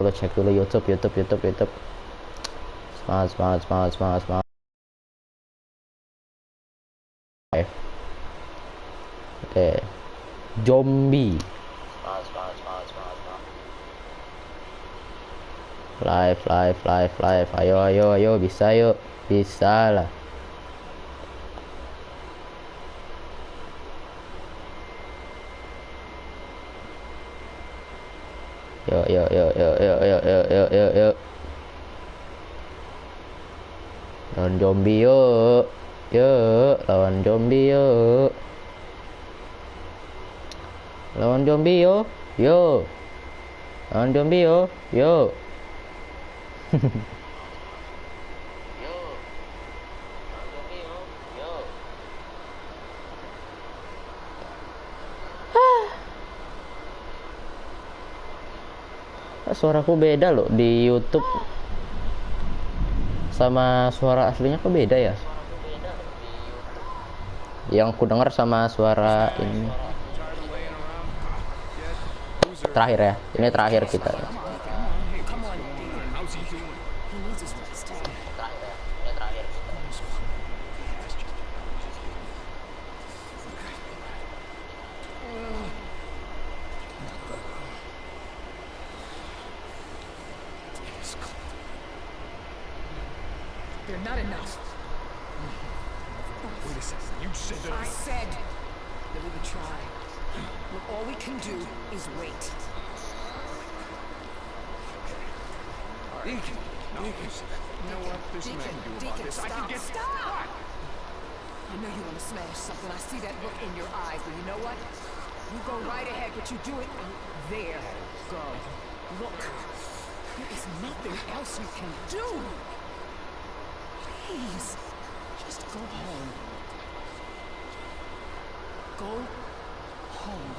Lo cek dulu YouTube. Semangat. Oke, zombie. Live. Ayo, bisa lah. Yo. Lawan zombie yuk. Lawan zombie yuk. Lawan zombie yo. Lawan zombie yo. Suaraku beda loh di YouTube sama suara aslinya kok beda ya? Yang ku dengar sama suara ini terakhir ya. Ini terakhir kita. They're not enough. Wait a second. You said that. I said that we would try. Look, all we can do is wait. Deacon. You know what? This man can do about this. I can get. Stop! I know you want to smash something. I see that look in your eyes, but you know what? You go right ahead, but you do it there. Go. Look, there is nothing else you can do. Please, just go home. Go home,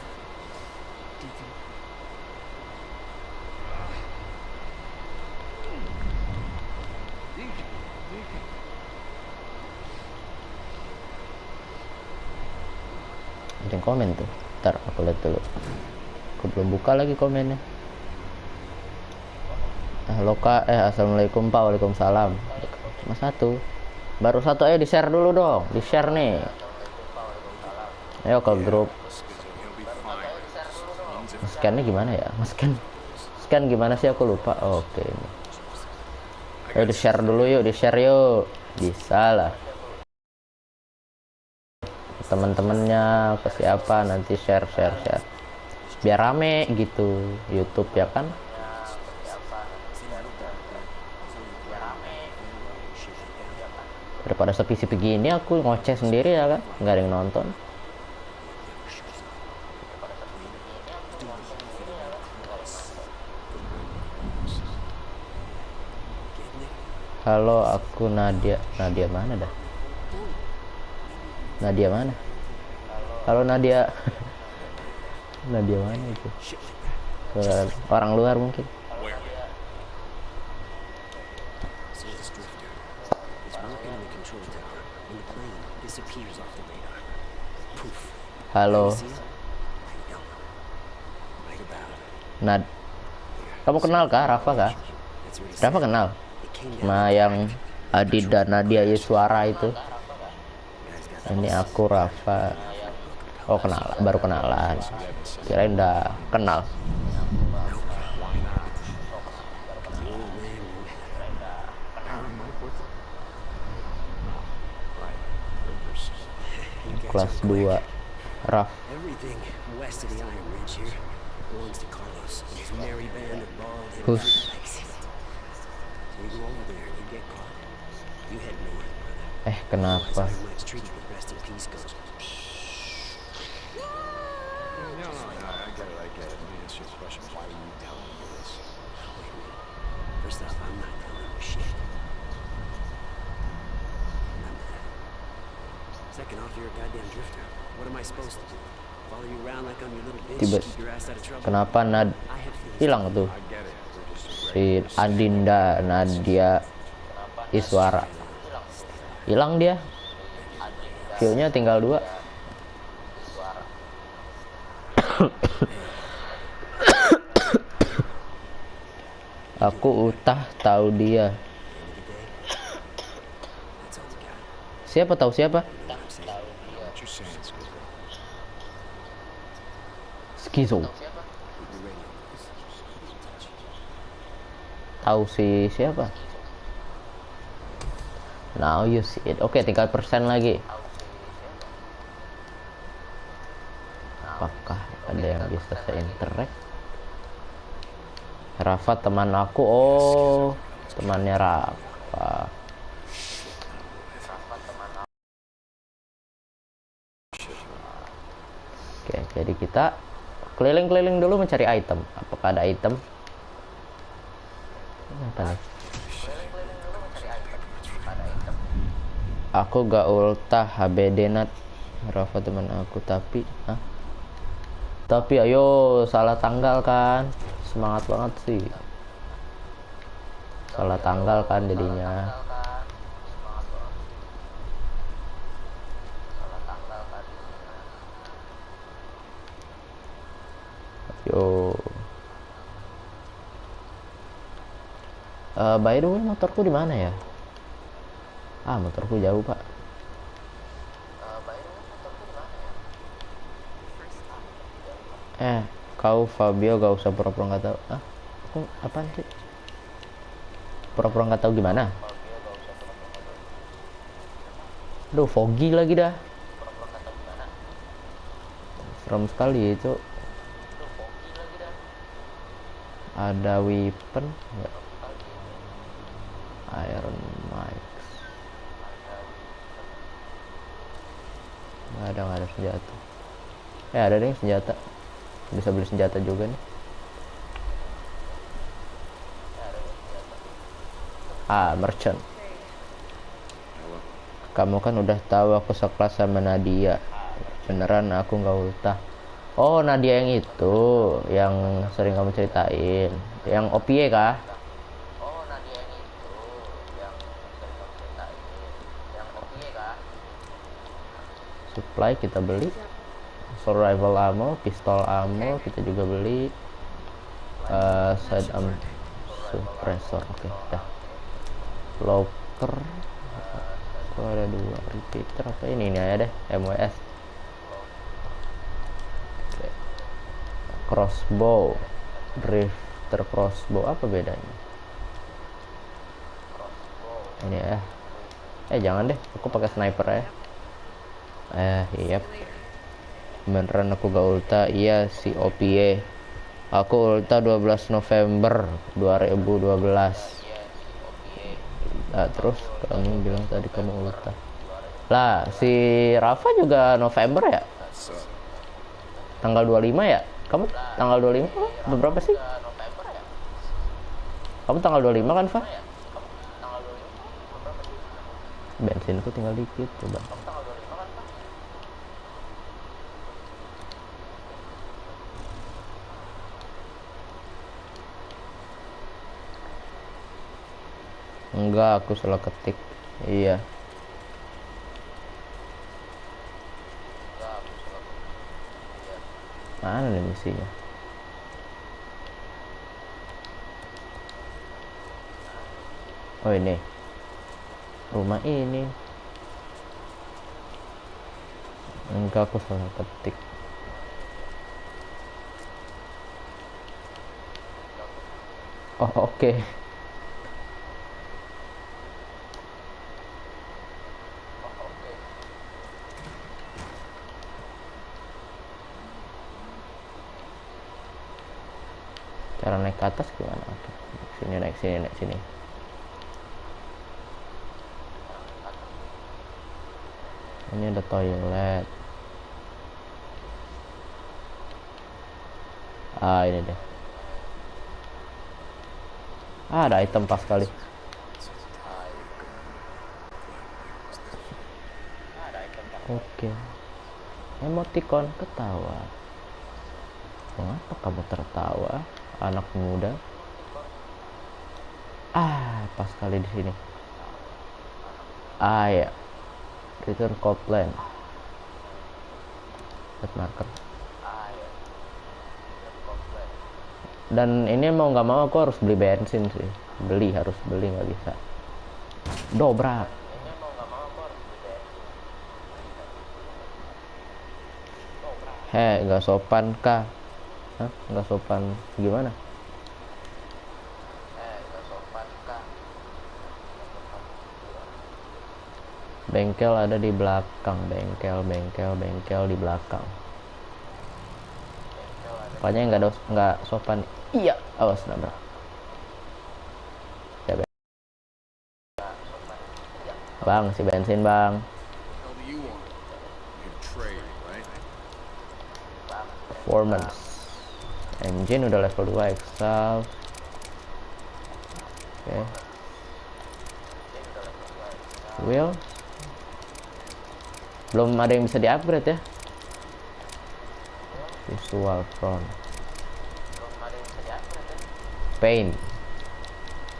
Deacon. Deacon. Ada yang komen tuh. Ntar aku lihat dulu. Aku belum buka lagi komennya. Halo kak, assalamualaikum pak. Waalaikumsalam. Cuma satu, baru satu. Ayo di share dulu dong, di share nih. Ayo ke grup. Scan-nya gimana ya? Scan gimana sih, aku lupa. Oke. Ayo di share dulu yuk, di share yuk. Bisa lah. Teman-temannya ke siapa nanti share. Biar rame gitu YouTube ya kan. Daripada sepi-sepi gini aku ngoceh sendiri ya kan, nggak ada yang nonton. Halo, aku Nadia mana dah? Nadia mana? Halo Nadia. Nadia mana itu? Orang luar mungkin. Halo. Nad. Kamu kenal kah Rafa kah? Rafa kenal? Sama yang Adit dan Nadia Yuswara itu. Ini aku Rafa. Oh kenal, baru kenalan. Kirain udah kenal. Kelas 2 Raf. Hus. Kenapa? Kenapa Nad hilang tuh si Adinda Nadia Iswara, hilang dia, view-nya tinggal 2. Aku utah tahu dia. Siapa tahu siapa? What you saying, Scopo? Skizo. Tahu si siapa? Now you see it. Oke, 3% lagi. Apakah ada yang bisa saya interact? Rafa teman aku. Oh, temannya Rafa. Oke, jadi kita keliling-keliling dulu mencari item. Apakah ada item? Ini apa nih? Aku gak ultah HBD Nat. Rafa teman aku tapi ayo salah tanggal kan. Semangat banget sih. Salah tanggal kan jadinya. Yo. By the way, motorku di mana ya? Motorku jauh, Pak. Kau Fabio gak usah pura-pura nggak tahu. Apaan sih? Pura-pura nggak tahu gimana? Aduh, foggy lagi dah. Serem sekali itu. Ada weapon nggak? Iron Max. Nggak ada senjata. Ada deh senjata. Bisa beli senjata juga nih. Merchant. Kamu kan udah tahu aku sekelas sama Nadia. Beneran aku nggak ultah. Oh, Nadia yang itu, yang sering kamu ceritain, yang OPE kah? Supply kita beli. Survival ammo, pistol ammo kita juga beli. Side ammo, suppressor. Oke, dah. Locker. Kok ada 2 repeater apa ini aja deh, MWS. Crossbow, drifter crossbow, apa bedanya? Ini jangan deh, aku pakai sniper ya. Yep. Beneran aku gak ulta. Iya si OPE. Aku ulta 12 November 2012. Terus kamu bilang tadi kamu ulta. Lah, si Rafa juga November ya? Tanggal 25 ya? Kamu tanggal 25 berapa sih? Kamu tanggal 25 kan, Fa? Bensinku tinggal dikit, coba. Enggak, aku salah ketik. Iya. Mana nih misinya? Oh, ini. Rumah ini. Enggak, aku salah ketik. Oh, oke. Cara naik ke atas gimana? Naik sini. Ini ada toilet. Ini deh. Ada item pas kali. Oke. Emoticon ketawa. Mengapa kamu tertawa, anak muda? Pas kali di sini. Ya. Return Copland. Set marker. Dan ini mau nggak mau aku harus beli bensin sih. Harus beli, nggak bisa dobrak. Nggak sopan kah? Hah? Nggak sopan gimana? Bengkel ada di belakang. Bengkel di belakang. Pokoknya nggak sopan. Iya, awas nabrak. Ya, bang, si bensin bang. What do you want? You trade, right? Performance. Engine udah level 2, exhaust. Oke. Wheel. Belum ada yang bisa di-upgrade ya. Visual front. Paint.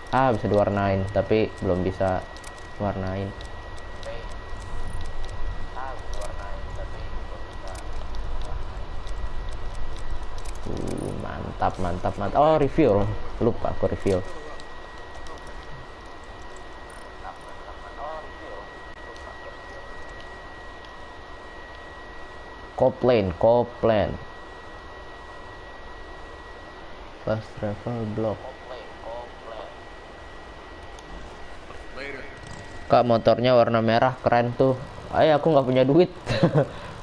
Bisa diwarnain, tapi belum bisa warnain. Mantap. Oh, review. Lupa aku review. Coplane. Fast travel block. Kak, motornya warna merah, keren tuh. Aku nggak punya duit.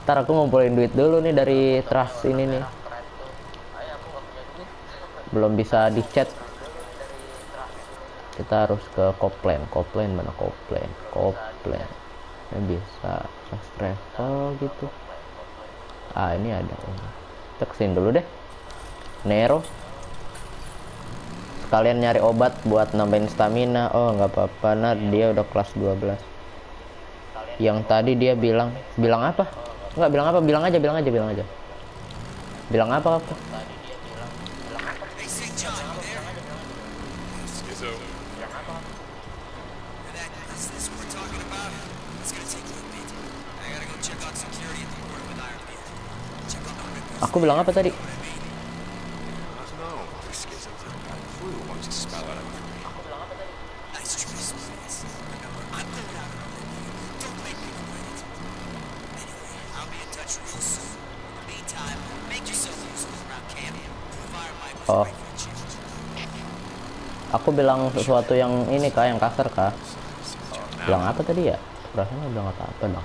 Ntar aku ngumpulin duit dulu nih dari trust ini nih. Belum bisa dicat. Kita harus ke Coplane. Mana Coplane? Ini bisa fast travel gitu. Ini ada. Kita kesini dulu deh. Nero. Sekalian nyari obat buat nambahin stamina. Oh, nggak apa-apa. Nah, dia udah kelas 12. Yang tadi dia bilang apa? Nggak bilang apa, bilang aja. Bilang apa? Aku bilang apa tadi? Oh, aku bilang sesuatu yang ini kah, yang kasar kah? Bilang apa tadi ya? Rasanya bilang apa dong?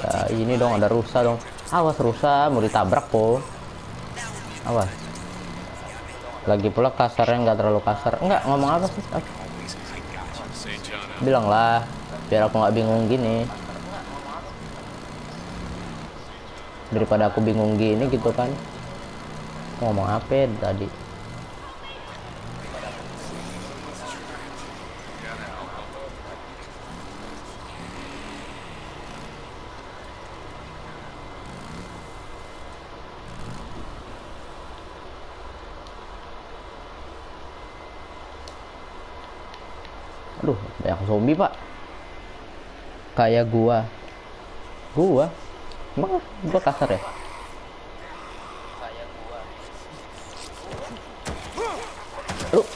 Ya, ini dong ada rusa dong. Awas rusa, mau ditabrak kok. Awas. Lagi pula kasarnya nggak terlalu kasar. Enggak, ngomong apa sih? Bilang lah, biar aku nggak bingung gini. Daripada aku bingung gini gitu kan. Ngomong apa tadi? Aduh, banyak zombie pak. Kayak gua emang gua kasar ya? Aduh.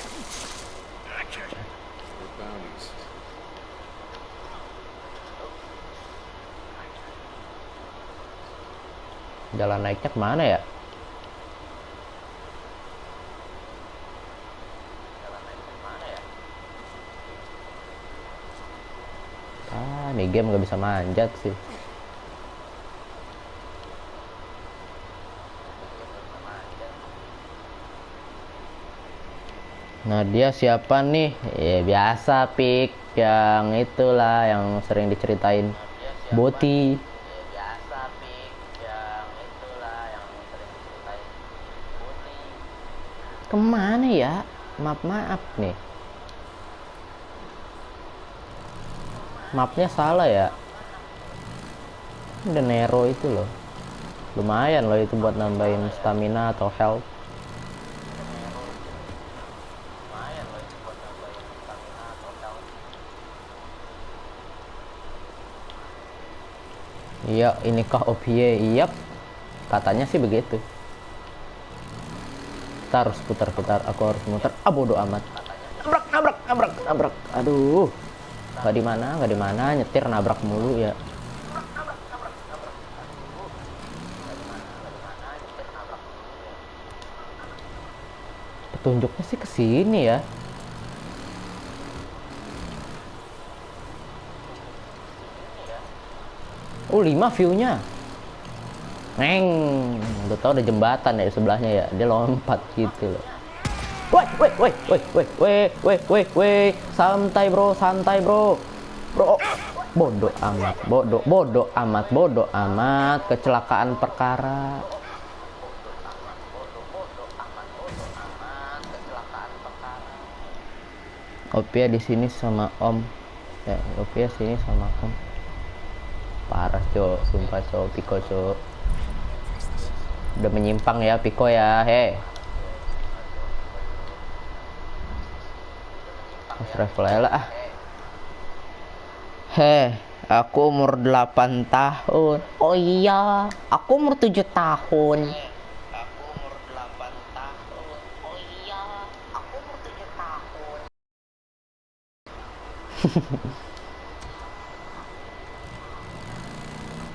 Jalan naiknya kemana ya? Nih game nggak bisa manjat sih. Nah dia siapa nih? Biasa pik yang itulah yang sering diceritain Boti. Kemana ya? Maaf nih. Mapnya salah ya. Ada Nero itu loh. Lumayan loh itu buat nambahin stamina atau health. Iya, inikah OPY? Iyap. Katanya sih begitu. Kita harus putar-putar, aku harus muter. Ah, bodo amat. Nabrak. Aduh. Gak di mana, nyetir nabrak mulu ya. Petunjuknya sih ke sini ya. Oh, 5 view-nya. Neng, udah tau ada jembatan ya di sebelahnya ya. Dia lompat gitu loh. Woi. Santai bro. Bro, bodoh amat. Kecelakaan perkara. Opia di sini sama Om. Ya, Opia sini sama Om. Parah cok, sumpah cok, Piko cok. Udah menyimpang ya Piko ya, he. Mas Rafaela ah. He, aku umur 8 tahun. Oh iya, aku umur 7 tahun.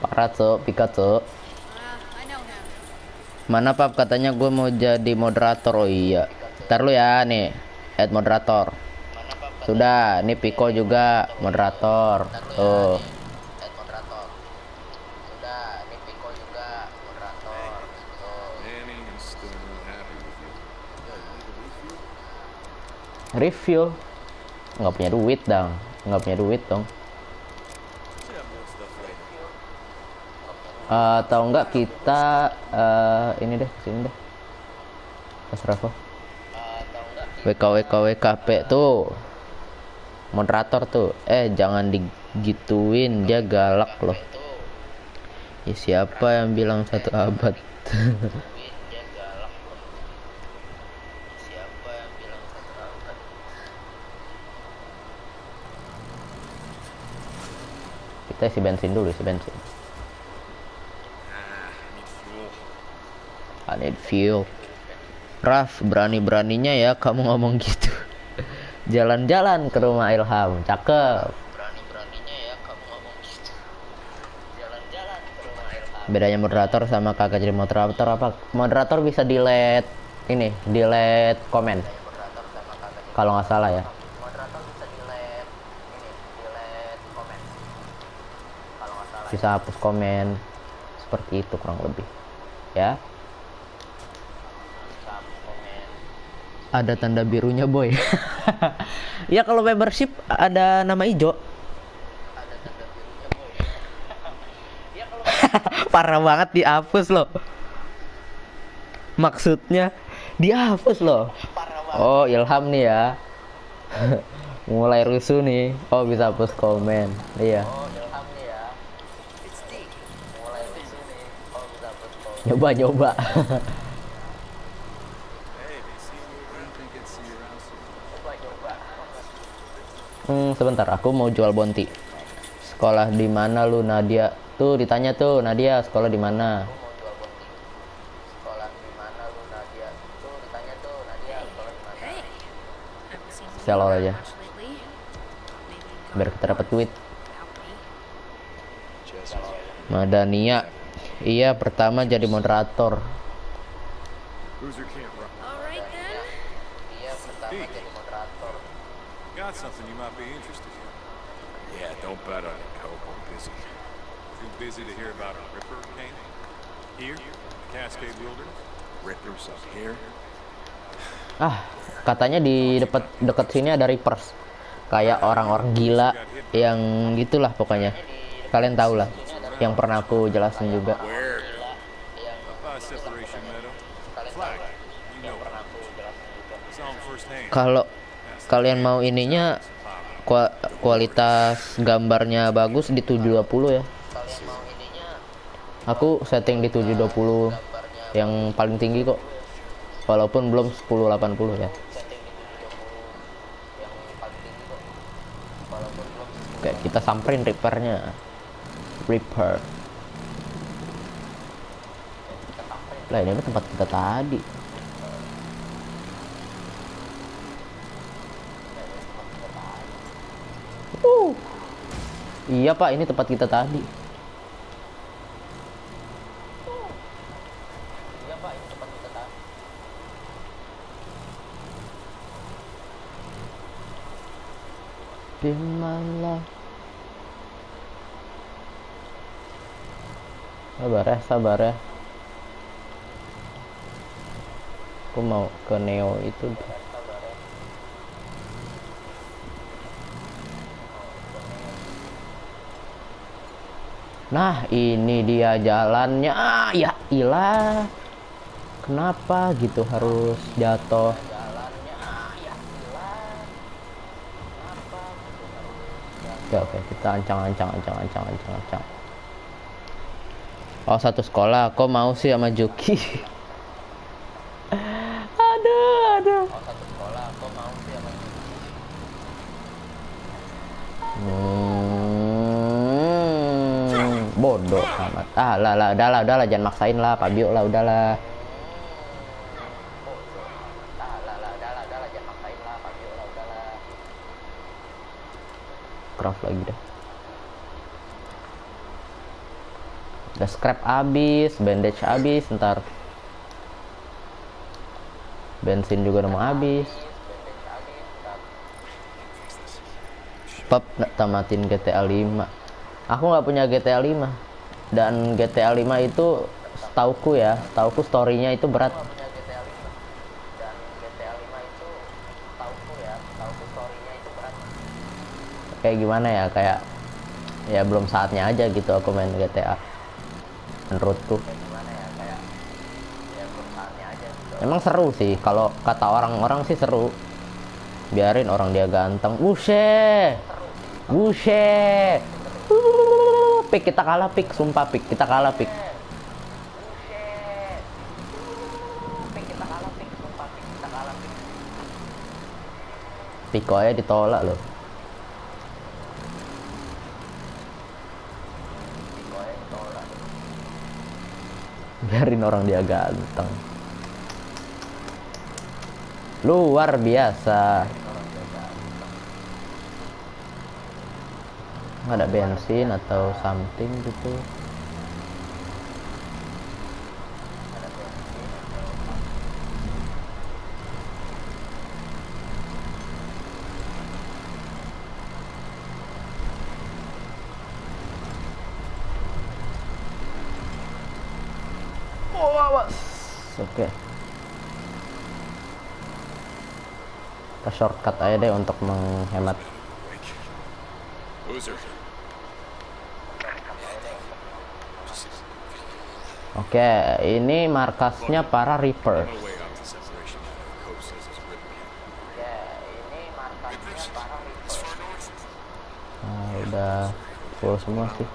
Parah cok, Pika cok. Mana Pap, katanya gue mau jadi moderator. Oh iya, ntar lu ya nih, add moderator. Sudah, nih Piko juga moderator. Tuh. Danny is still not happy with you. Yeah, you need a refuel? Refuel. Nggak punya duit dong. Yeah, more stuff later. Atau enggak kita ini deh, sini deh. Pas Rafa. WKP tuh. Moderator tuh. Jangan digituin, dia galak loh. Ya, siapa yang bilang 1 abad? Kita isi bensin dulu, I need fuel. I need fuel. Raf, berani-beraninya ya kamu ngomong gitu. Jalan-jalan ke rumah Ilham, cakep. Bedanya moderator sama kakak jadi moderator apa? Moderator bisa delete ini, delete komen. Kalau nggak salah ya. Bisa hapus komen. Seperti itu kurang lebih. Ya. Ada tanda birunya boy. Ya kalau membership ada nama hijau. Parah banget dihapus loh. Maksudnya dihapus loh. Oh Ilham nih ya. Mulai rusuh nih. Oh bisa hapus komen. Iya. Nyoba. Hey, they see you around. Think I'd see you around soon. Sebentar, aku mau jual bonti. Sekolah di mana lu Nadia? Tuh ditanya tuh Nadia, sekolah di mana? Shallow aja. Biar kita dapat duit. Madania. Iya, pertama jadi moderator. Cruiser can't run. Alright then. Hey, got something you might be interested in. Yeah, don't bet on it, Cope. I'm busy. Too busy to hear about a Ripper cane? Here? Cascade Wilderness? Rippers up here? Katanya di dekat sini ada Reapers. Kayak orang-orang gila yang gitulah pokoknya. Kalian tahu lah. Yang pernah aku jelasin juga. Where? Up by Separation Meadow. Flag. You know. Kalau kalian mau ininya kualitas gambarnya bagus di 720 ya. Aku setting di 720 yang paling tinggi kok. Walaupun belum 1080 ya. Oke, kita samperin Reaper-nya. Reaper. Lah ini tempat kita tadi. Iya Pak, ini tempat kita tadi. Dimana? Sabar ya. Aku mau ke Neo itu. Nah, ini dia jalannya. Ya ilah. Kenapa gitu harus jatuh? Oke, kita ancang. Oh, satu sekolah. Kok mau sih sama Juki? Aduh. Bodoh amat. Udahlah, jangan maksain lah, Pak Bio lah, udahlah. Craft lagi dah. Udah scrap habis, bandage habis, ntar bensin juga udah mau habis. Pep tamatin GTA 5. Aku nggak punya GTA 5 dan GTA 5 itu setauku storynya itu berat. Kayak gimana ya, kayak ya belum saatnya aja gitu aku main GTA menurutku. Emang seru sih, kalau kata orang-orang sih seru. Biarin orang dia ganteng. Buset. Pik, kita kalah pik, sumpah pik, kita kalah pik. Piko aja ditolak loh. Biarin orang dia ganteng. Luar biasa. Nggak ada bensin atau something gitu. Oke. Kita shortcut aja deh untuk menghemat. Oke, ini markasnya para Reaper. Nah, udah full semua sih.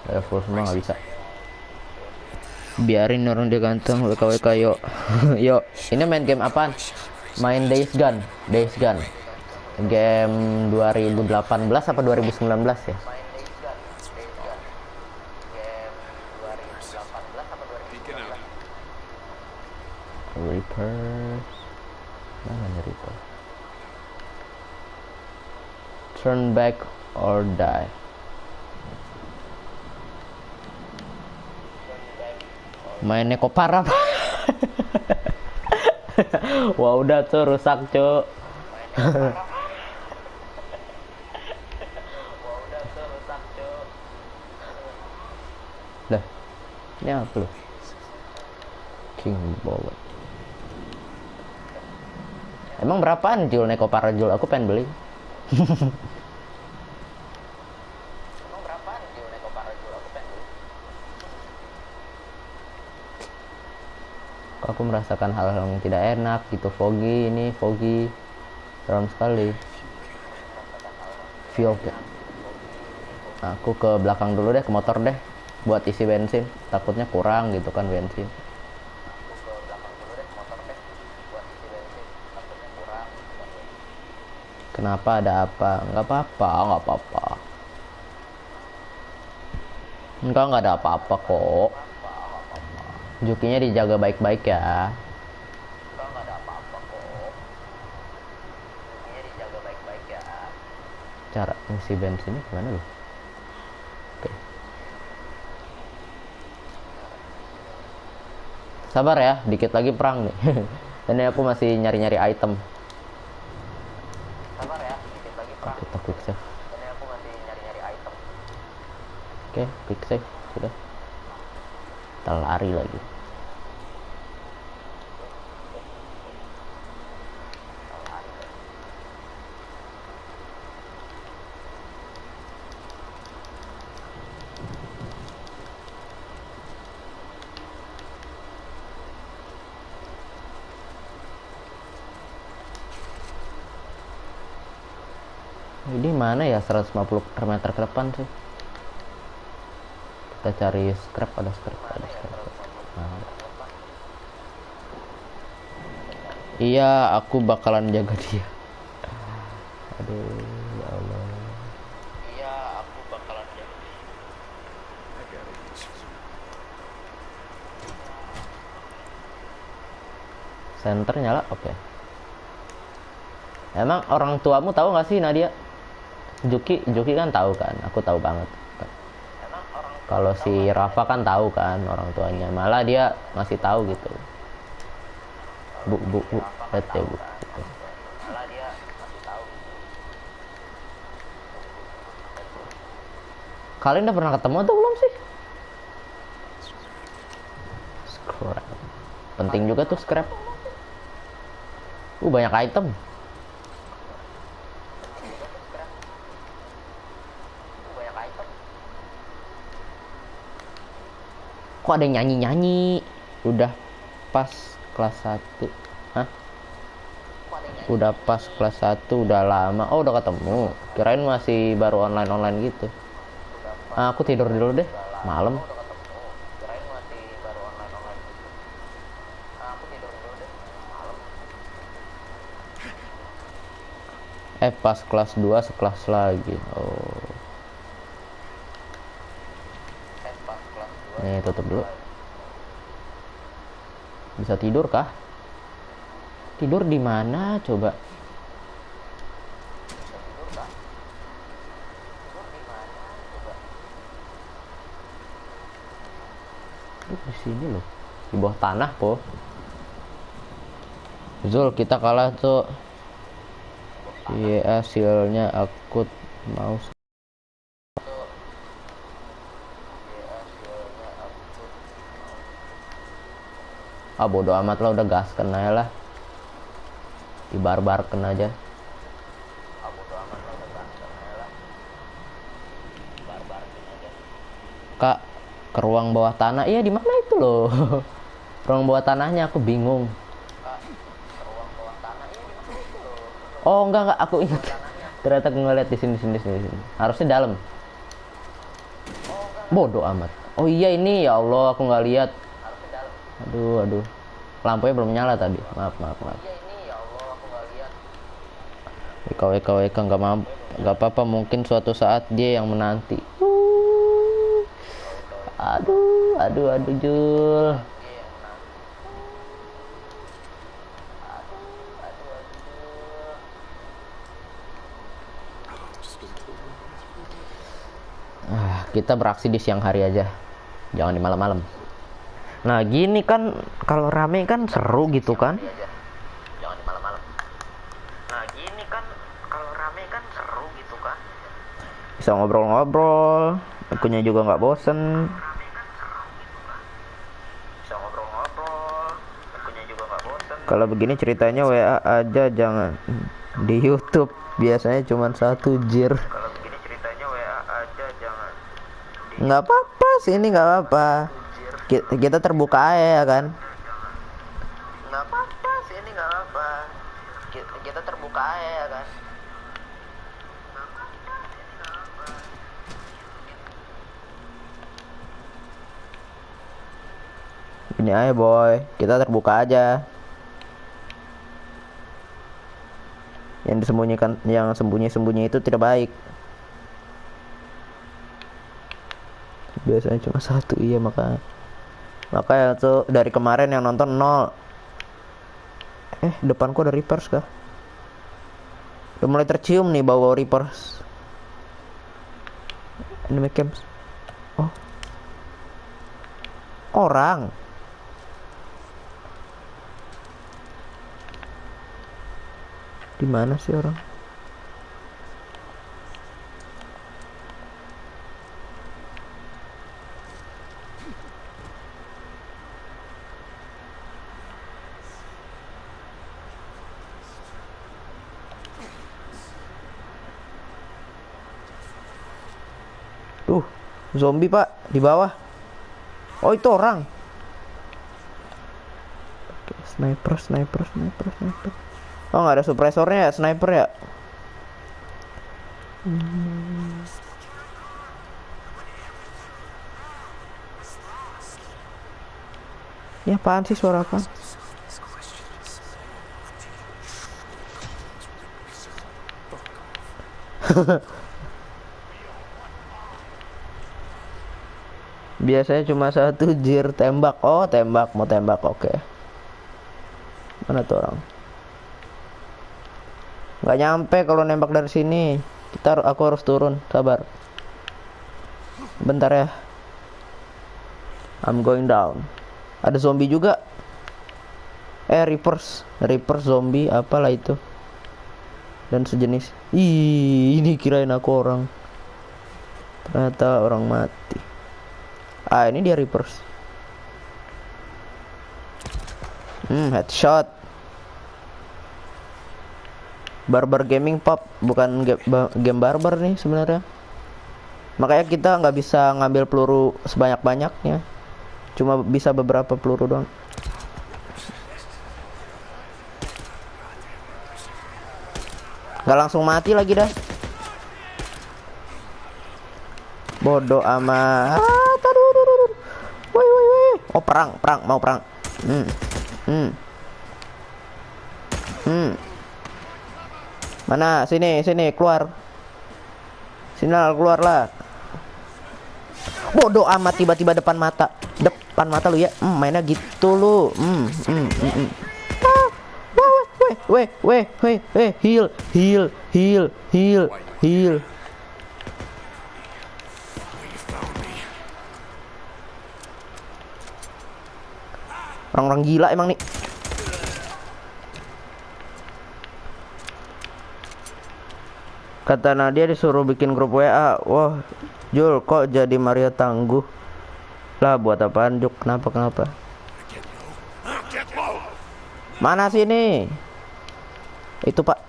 Udah full semua, nggak bisa. Biarin orang dia ganteng. WKWK yuk. Yuk, ini main game apaan? Main Days Gone. Game 2018 apa 2019 ya? Reaper. Mana Reaper? Turn back or die. Mainnya kok parah. Wah, udah tuh rusak, Cuk. Lah, ini apa lu? King Bullet. Emang berapaan Jul Neko Parajul? Aku pengen beli. aku merasakan hal yang tidak enak gitu. Foggy, ini foggy dalam sekali. Fuel ya. Aku ke belakang dulu deh, ke motor deh, buat isi bensin. Takutnya kurang gitu kan bensin. Kenapa, ada apa? Nggak apa-apa, nggak apa-apa. Nggak ada apa-apa kok. Jokinya dijaga baik-baik ya. Cara isi bensinnya gimana loh? Oke. Sabar ya, dikit lagi perang nih. Ini aku masih nyari-nyari item. Sabar ya, dikit lagi perang. Kita quick save. Ini aku masih nyari-nyari item. Oke, quick save sudah. Kita lari lagi. Ini mana ya 150 meter ke depan sih? Kita cari scrap, ada scrap. Nah. Iya, aku bakalan jaga dia. Aduh, ya Allah. Iya, aku bakalan jaga dia. Center nyala, oke. Emang orang tuamu tahu nggak sih, Nadia? Juki kan tahu kan, aku tahu banget. Kalau si Rafa kan tahu kan orang tuanya, malah dia ngasih tahu gitu. Bu, lihat ya bu. Gitu. Kalian udah pernah ketemu atau belum sih? Scrap. Penting juga tuh scrap. Banyak item. Kok ada yang nyanyi-nyanyi? Udah pas kelas 1. Hah? Udah pas kelas 1, udah lama. Oh, udah ketemu. Kirain masih baru online gitu. Aku tidur dulu deh, malam. Pas kelas 2 sekelas lagi. Oh. Nih, tutup dulu. Bisa tidur kah? Tidur di mana coba? Di sini loh, di bawah tanah po. Zul, kita kalah tuh. Iya, hasilnya aku mau. Bodo amat lah, udah gaskan aja lah, dibarbarkan aja. Kak, ke ruang bawah tanah. Iya, di mana itu loh? Ruang bawah tanahnya aku bingung. Oh enggak, aku ingat. Ternyata aku ngeliat di sini. Harusnya dalam. Bodo amat. Oh iya, ini ya Allah, aku nggak lihat. Aduh, lampunya belum nyala tadi. Maaf. WK nggak apa-apa, mungkin suatu saat dia yang menanti. Aduh Jul. Kita beraksi di siang hari aja, jangan di malam-malam. Nah gini kan, kalau rame kan seru gitu kan. Jangan di malam-malam. Nah gini kan, kalau rame kan seru gitu kan. Bisa ngobrol-ngobrol, akunya juga nggak bosen. Kalau begini ceritanya WA aja, jangan di YouTube. Biasanya cuma 1 jir. Kalau begini ceritanya WA aja, jangan. Nggak apa-apa sih, ini nggak apa-apa. Kita terbuka aja ya kan. kita terbuka aja ya kan. Ini aja boy, kita terbuka aja. Yang disembunyikan, yang sembunyi-sembunyi itu tidak baik. Biasanya cuma satu, iya makanya tuh dari kemarin yang nonton 0. Depanku ada Reapers kah? Udah mulai tercium nih bau Reapers. Enemy camps. Oh, orang. Di mana sih orang? Tuh, zombie pak di bawah. Oh itu orang. Sniper. Oh nggak ada suppressornya ya, sniper ya. Ini apaan sih, suara apa? Biasanya cuma satu jir tembak. Oh tembak, mau tembak, oke. Mana tuh orang? Nggak nyampe kalau nembak dari sini. Aku harus turun, sabar. Bentar ya. I'm going down. Ada zombie juga. Reapers zombie, apalah itu. Dan sejenis. Ini kirain aku orang. Ternyata orang mati. Ini dia Reapers. Headshot. Barbar Gaming Pop, bukan game barbar nih sebenarnya. Makanya kita nggak bisa ngambil peluru sebanyak-banyaknya. Cuma bisa beberapa peluru doang. Nggak langsung mati lagi dah. Bodoh amat. Woi. Oh perang, mau perang. Mana? Sini, keluar. Keluarlah. Bodoh amat, tiba-tiba depan mata lu ya. Mainnya gitu lu. Weh, heal. Orang-orang gila emang nih. Kata Nadia disuruh bikin grup WA. Wah, Jul kok jadi Mario tangguh? Lah buat apaan Juk? Kenapa? Mana sini? Itu pak.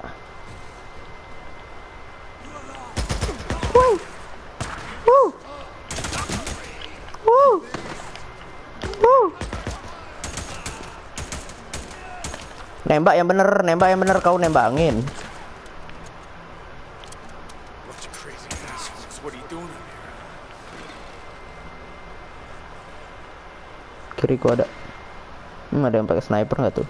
Nembak yang bener, kau nembangin. Kiriku ada. Ada yang pakai sniper nggak tuh?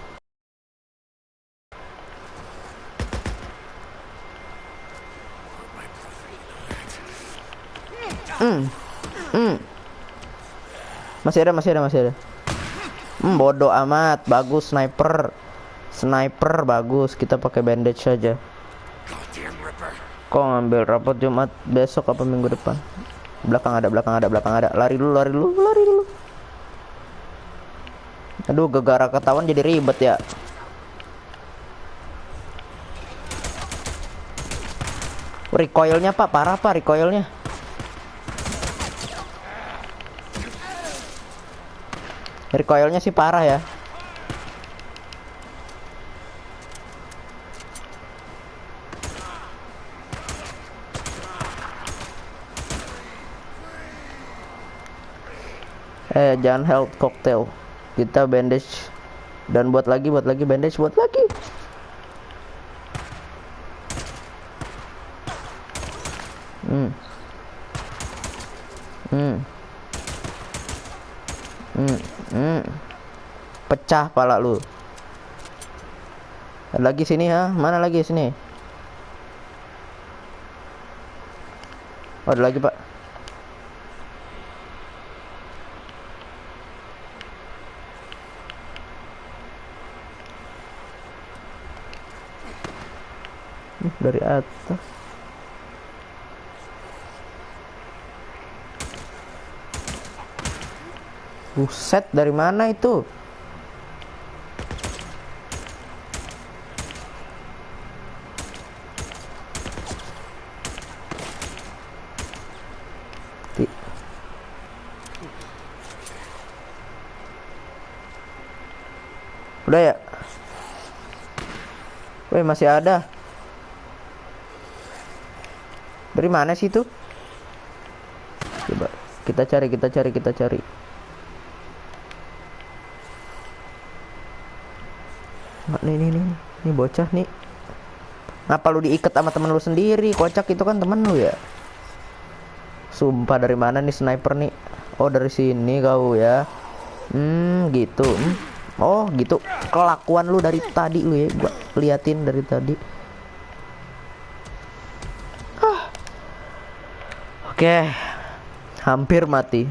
Masih ada. Bodoh amat. Bagus sniper bagus. Kita pakai bandage saja. Kok ngambil rapot Jumat besok apa minggu depan? Belakang ada. Lari dulu. Aduh, gegara ketahuan jadi ribet ya. Recoilnya pak, parah pak recoilnya. Recoilnya sih parah ya. Jangan health cocktail. Kita bandage dan buat lagi bandage. Hmm. Hmm. Hmm. Hmm. Pecah pala lu. Ada lagi sini ha? Mana lagi sini? Oh, ada lagi, Pak. Dari atas. Buset, dari mana itu? Udah ya? Weh, masih ada. Dari mana sih itu? Coba kita cari. Nggak, nih bocah nih. Ngapa lu diikat sama temen lu sendiri? Kocak, itu kan temen lu ya. Sumpah, dari mana nih sniper nih? Oh, dari sini kau ya. Gitu. Oh, gitu. Kelakuan lu dari tadi lu ya. Gua liatin dari tadi. Oke. Hampir mati.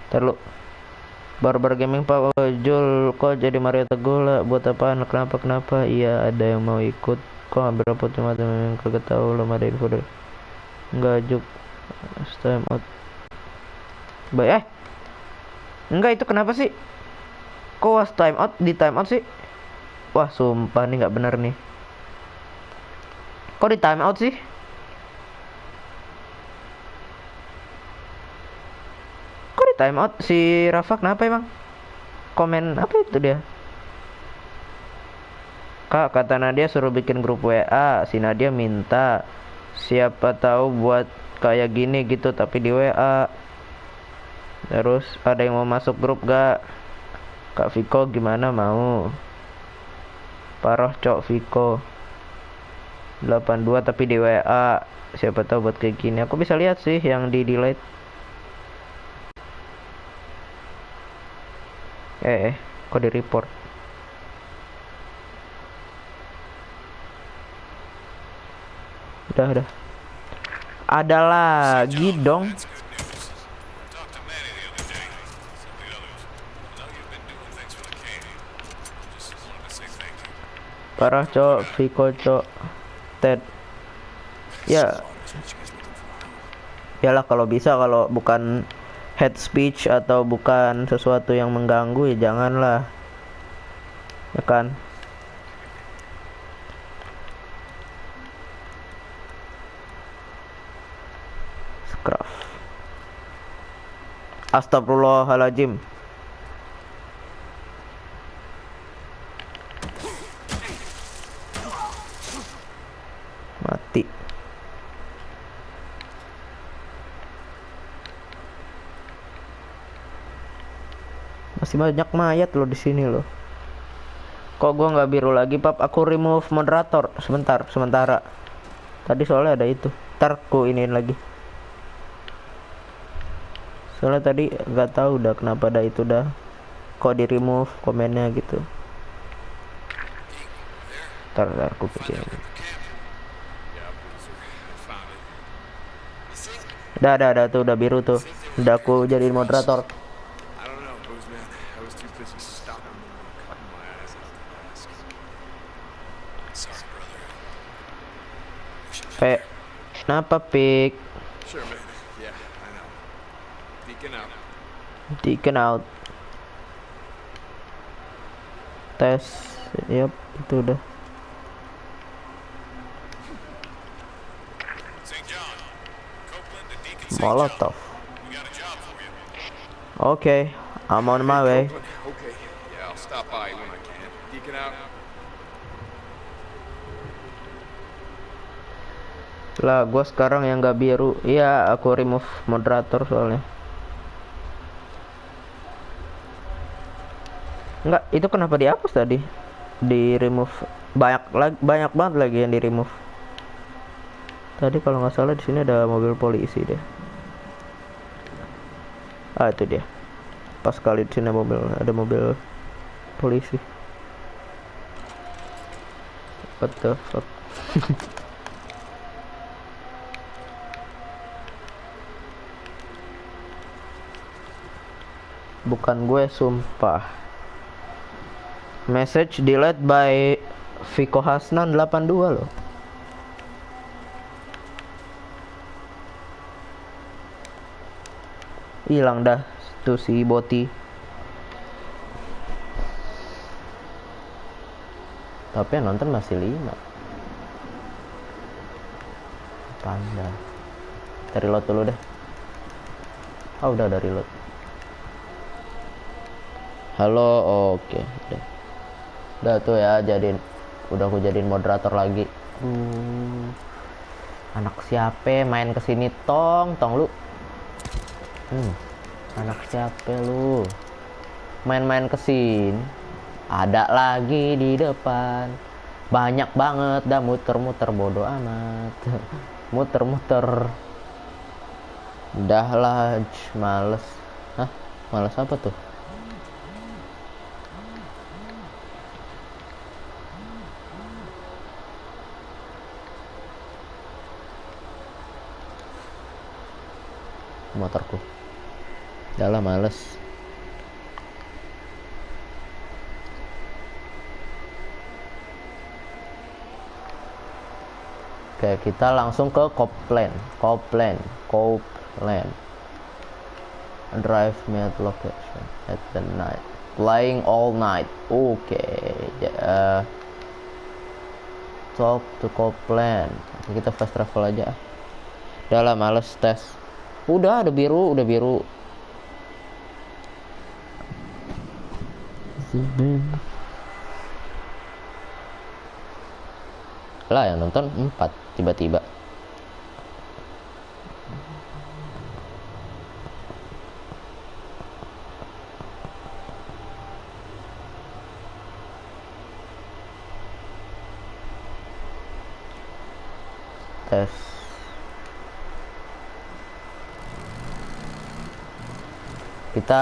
Terlalu Barbar Gaming Pak Jul, kok jadi Mario Teguh lah? Buat apaan? Kenapa? Iya, ada yang mau ikut. Kok nggak berapa cuma temen yang kagak tahu. Belum ada info dari. Enggak, Juk. Time out. Baik, enggak, itu kenapa sih? Kok was time out di time out sih? Wah, sumpah nih nggak bener nih. Kok di time out sih? Time out si Rafa kenapa emang? Komen apa itu dia? Kak, kata Nadia suruh bikin grup WA. Si Nadia minta, siapa tahu buat kayak gini gitu tapi di WA. Terus ada yang mau masuk grup gak? Kak Viko gimana mau? Parah cok Viko 82 tapi di WA. Siapa tahu buat kayak gini. Aku bisa lihat sih yang di delete. Kok di report? Udah. Ada lagi dong. Parah cok, Viko cok, Ted. Ya. Yalah, kalau bisa, kalau bukan hate speech atau bukan sesuatu yang mengganggu ya janganlah, ya kan? Scruff. Astagfirullahaladzim. Mati. Masih banyak mayat loh di sini loh. Kok gua nggak biru lagi, Pap? Aku remove moderator sementara. Tadi soalnya ada itu. Ntar ku iniin lagi. Soalnya tadi nggak tahu udah kenapa ada itu dah. Kok di remove komennya gitu. Ntar aku bikin. Udah tuh, udah biru tuh. Udah aku jadiin moderator. Kenapa, Pik? Deacon out. Tes. Yap, itu udah. Molotov. Okay, I'm on my way. Okay, yeah, I'll stop by when I can. Deacon out. Lah, gua sekarang yang nggak biru. Iya, aku remove moderator soalnya. Enggak, itu kenapa dihapus tadi? Di remove banyak banget lagi yang di remove. Tadi kalau nggak salah di sini ada mobil polisi deh. Ah, itu dia. Pas kali di sini ada mobil polisi. What the fuck? Bukan gue, sumpah. Message delete by Viko Hasnan 82 loh. Hilang dah tuh si Boti. Tapi yang nonton masih 5. Panda. Dari reload dulu deh. Ah, udah dari reload. Halo, oke. Udah tuh ya, udah aku jadiin moderator lagi. Anak siapa main kesini tong lu? Anak siapa lu? Main-main kesini. Ada lagi di depan. Banyak banget dah muter-muter, bodoh amat. Muter-muter. Dah lah, males. Hah? Males apa tuh? Motorku. Dah lah, males. Oke, kita langsung ke Copeland. Drive me at location at the night. Playing all night. Oke. Talk to Copeland. Kita fast travel aja. Udah lah, males tes. Udah biru. Lah, yang nonton 4 tiba-tiba. Tes. Kita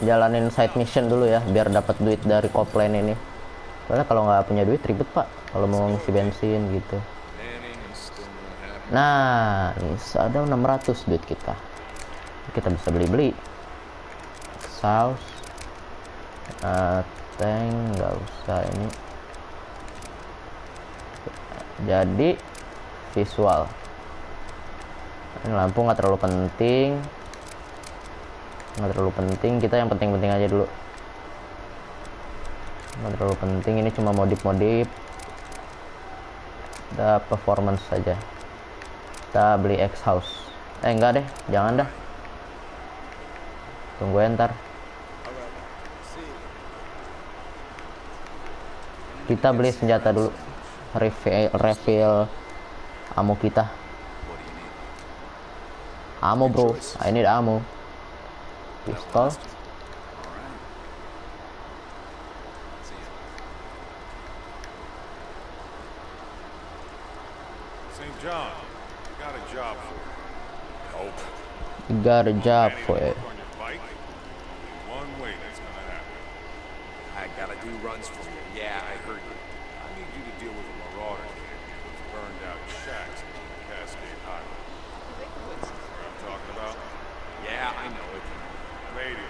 jalanin side mission dulu ya, biar dapat duit dari Copeland ini. Soalnya kalau nggak punya duit ribet pak, kalau mau ngisi bensin gitu. Nah, ini ada 600 duit kita. Kita bisa beli saus, tank nggak usah ini. Jadi visual. Ini lampu nggak terlalu penting. Kita yang penting-penting aja dulu. Nggak terlalu penting, ini cuma modif udah performance saja. Kita beli X house. Enggak deh, jangan dah, tunggu ntar. Kita beli senjata dulu, refill ammo kita. Ammo bro, I need ammo. Pistol. St. John, got a job for you. Nope. You got a job for it. On your bike, only one way that's gonna happen. I gotta do runs for you. Yeah, I heard you. I need you to deal with a marauder camp with burned out shacks on Cascade Highway. Where I'm talking about? Yeah, I know it. Lady.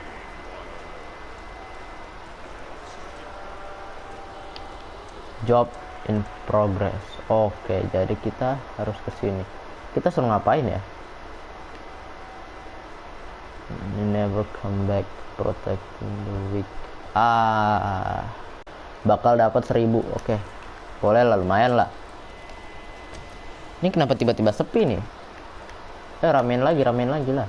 Job in progress. Oke, jadi kita harus ke sini. Kita suruh ngapain ya? Never come back, protecting the weak. Bakal dapat 1000. Oke. Boleh lah, lumayan lah. Ini kenapa tiba-tiba sepi nih? Ramein lagi lah.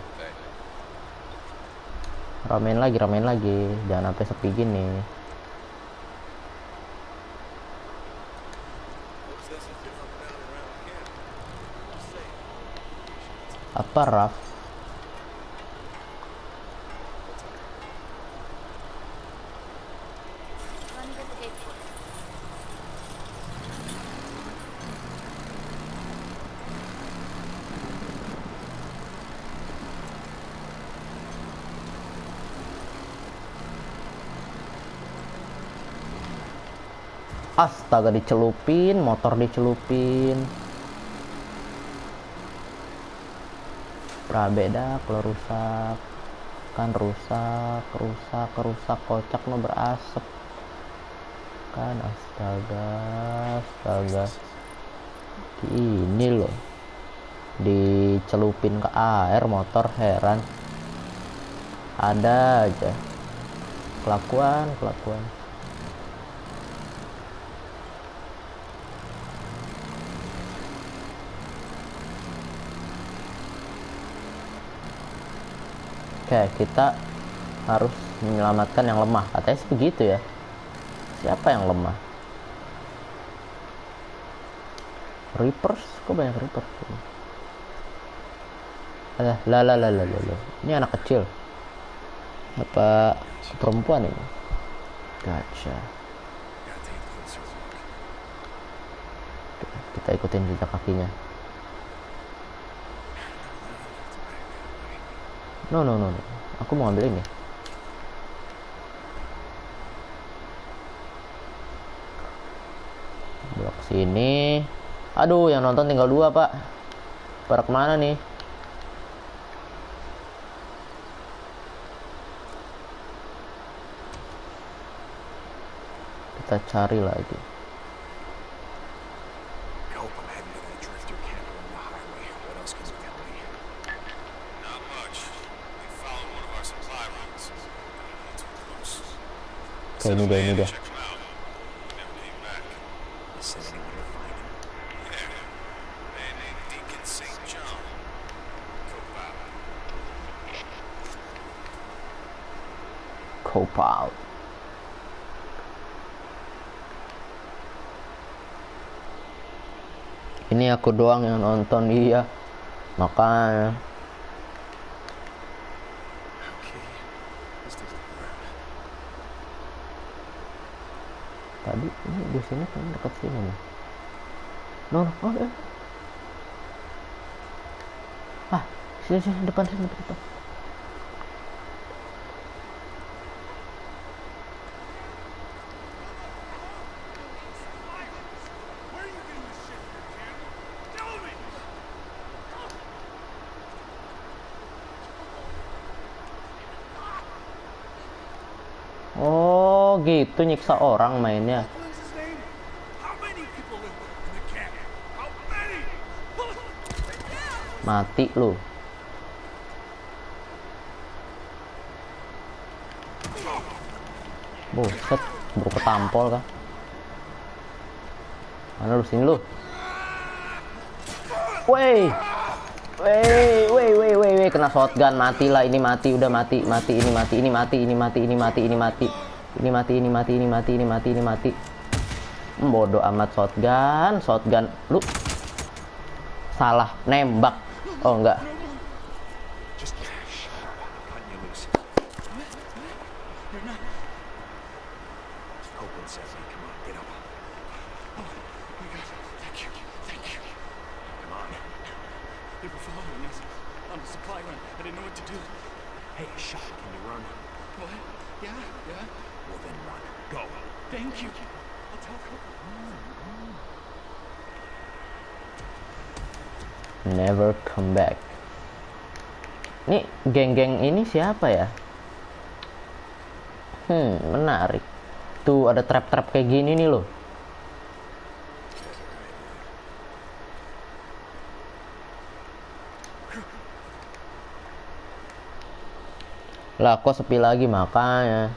Ramein lagi. Jangan sampai sepi gini. Apa Raf? Astaga, dicelupin, motor dicelupin. Prabeda kalau rusak kan rusak kocak no berasap kan. Astaga ini loh dicelupin ke air motor, heran ada aja kelakuan. Oke, kita harus menyelamatkan yang lemah. Katanya sih begitu ya. Siapa yang lemah? Reapers? Kok banyak Reapers? Lah. Ini anak kecil. Apa perempuan ini? Gotcha. Kita ikutin jejak kakinya. No. Aku mau ambil ini. Belok sini. Aduh, yang nonton tinggal 2, Pak. Pada kemana nih? Kita cari lagi. Oke, ini dia. Cope out. Ini aku doang yang nonton, dia makanya. Tadi ini di sini kan dekat sini nih. No. Sini depan. Oh, gitu nyiksa orang mainnya. Mati lu. Buset, baru ketampol kan. Mana lu, sini lu. Wey, kena shotgun, matilah. Ini mati, udah mati. Ini mati. Bodoh amat, shotgun. Lu salah nembak. Oh enggak. Never come back. Nih geng-geng ini siapa ya? Menarik. Tuh ada trap-trap kayak gini nih loh. Lah kok sepi lagi, makanya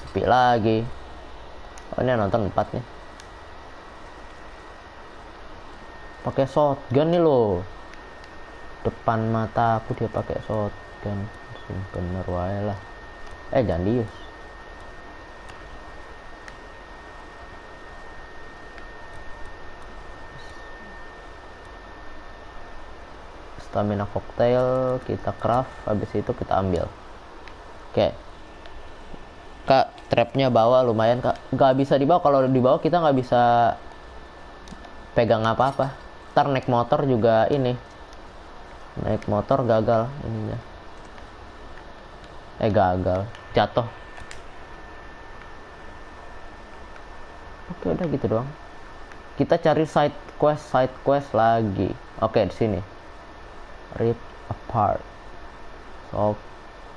sepi lagi. Oh, ini nonton 4 nih. Pakai shotgun nih loh. Depan mata aku dia pakai shotgun. Bener wae lah. Jangan dius. stamina cocktail kita craft, habis itu kita ambil. Oke. Kak, trapnya bawa lumayan kak. Nggak bisa dibawa, kalau dibawa kita nggak bisa pegang apa-apa. Ntar naik motor juga ini. Naik motor gagal ininya. Gagal. Jatuh. Oke, udah gitu doang. Kita cari side quest lagi. Oke, di sini. Rip apart. So,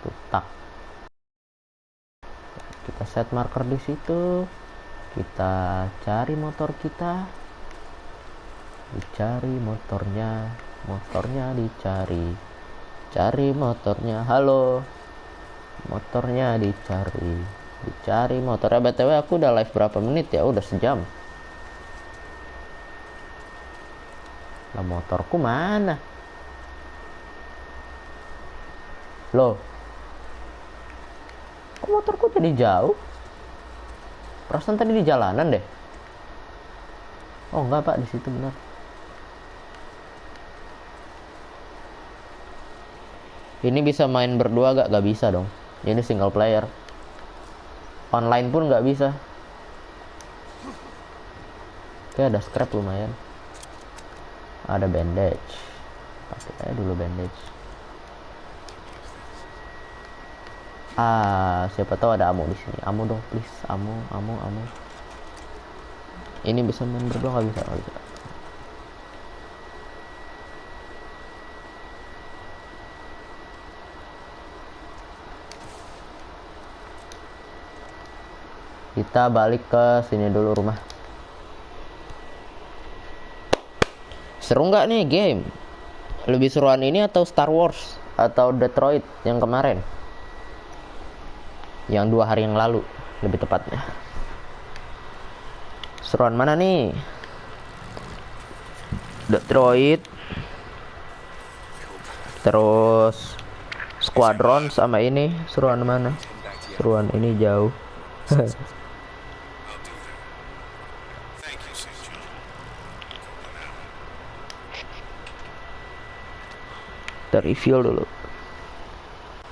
tutak. Kita set marker di situ. Kita cari motor kita. Dicari motornya. Motornya dicari. Cari motornya. Halo. Motornya dicari. Dicari motornya. BTW aku udah live berapa menit ya? Udah sejam. Lah motorku mana? Loh. Kok motorku jadi jauh? Perasaan tadi di jalanan deh. Oh enggak pak, di situ benar. Ini bisa main berdua gak? Gak bisa dong. Ini single player. Online pun gak bisa. Oke, ada scrap lumayan. Ada bandage. Pakai aja dulu bandage. Siapa tahu ada ammo di sini. Ammo dong, please. Ammo. Ini bisa main berdua nggak bisa? Nggak bisa. Kita balik ke sini dulu rumah. Seru nggak nih game? Lebih seruan ini atau Star Wars atau Detroit yang kemarin? Yang 2 hari yang lalu, lebih tepatnya. Seruan mana nih? Detroit, terus Squadron sama ini. Seruan mana? Seruan ini jauh. Kita review dulu.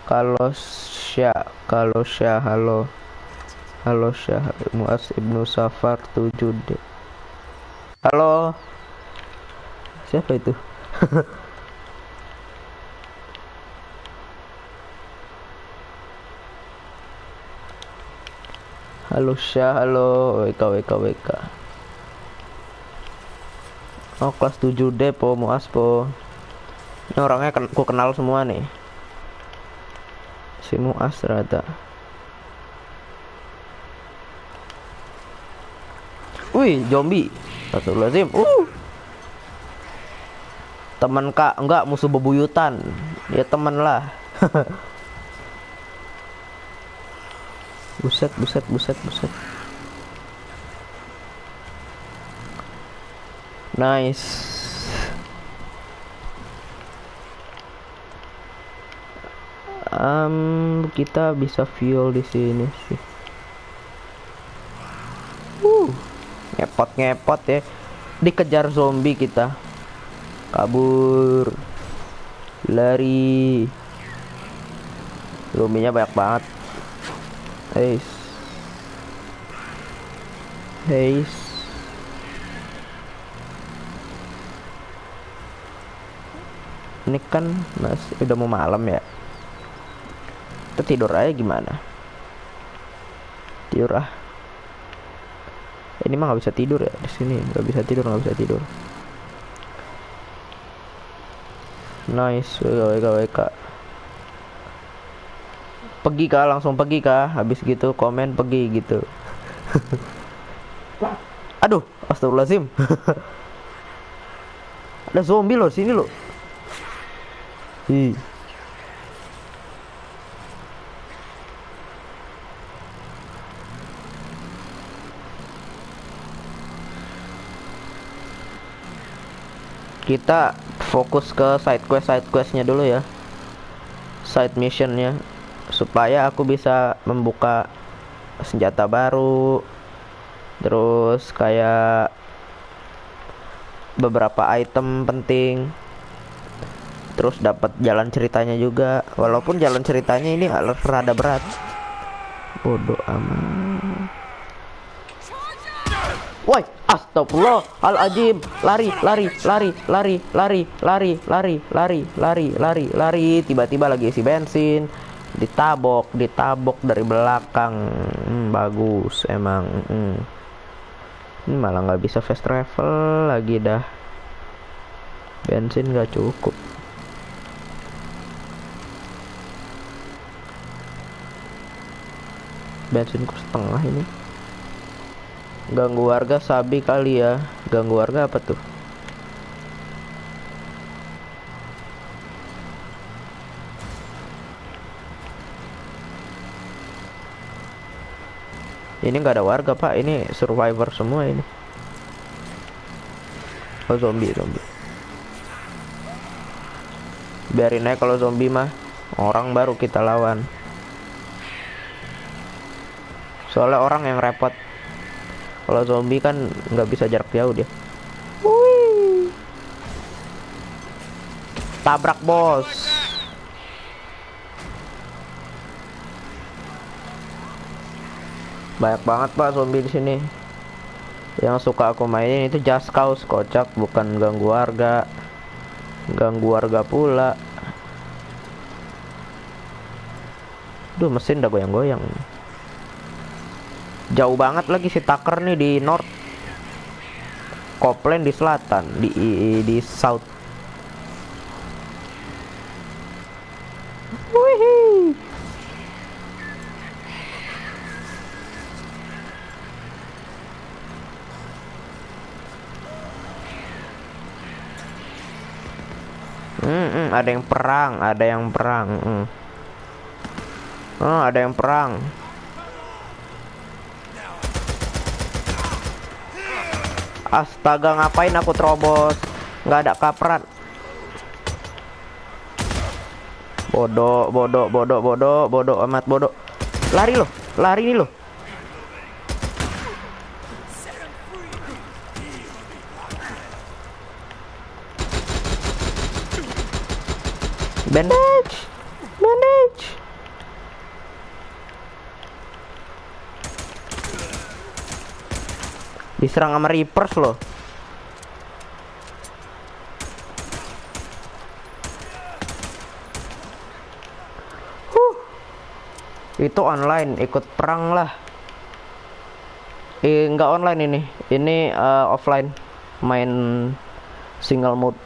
Kalau Syah, halo Syah, Muaz Ibnu Safar 7D. Halo. Siapa itu? Halo Syah, halo WK. Oh, kelas 7D po, Muaz po. Ini orangnya aku kenal semua nih. Si Muaz rada. Wih, zombie. Astagfirullahaladzim. Teman kak, enggak musuh bebuyutan. Ya teman lah. Buset. Nice. Kita bisa fuel di sini sih. Ngepot ya. Dikejar zombie kita. Kabur. Lari. Zombinya banyak banget. Heis. Ini kan udah mau malam ya. Kita tidur aja gimana? Tidur ah. Ini mah nggak bisa tidur ya di sini. Nggak bisa tidur. Nice. WK. Pergi kah? Langsung pergi kah? Habis gitu komen pergi gitu. Aduh, astagfirullahaladzim. Ada zombie loh sini loh. Kita fokus ke side questnya dulu ya, side missionnya, supaya aku bisa membuka senjata baru, terus kayak beberapa item penting, terus dapat jalan ceritanya juga, walaupun jalan ceritanya ini rada berat. Bodoh amat. Woi, astagfirullahaladzim. Lari. Tiba-tiba lagi isi bensin, ditabok dari belakang. Bagus emang. Ini malah nggak bisa fast travel lagi dah. Bensin nggak cukup. Bensinku setengah ini. Ganggu warga sabi kali ya. Ganggu warga apa tuh? Ini nggak ada warga pak. Ini survivor semua ini. Oh zombie. Biarin aja kalau zombie mah. Orang baru kita lawan. Soalnya orang yang repot. Kalau zombie kan nggak bisa jarak jauh dia. Wih. Tabrak bos. Banyak banget pak zombie di sini. Yang suka aku mainin itu Just Cause, kocak, bukan ganggu warga. Ganggu warga pula. Duh, mesin udah goyang-goyang. Jauh banget lagi si Tucker nih di north. Copeland di selatan, di south. Wih. Ada yang perang, ada yang perang. Ada yang perang. Astaga, ngapain aku terobos? Nggak ada kaperan. Bodoh amat bodoh. Lari nih loh. Bandage. Diserang sama Reapers loh. Itu online, ikut perang lah. Nggak online ini. Ini offline, main single mode.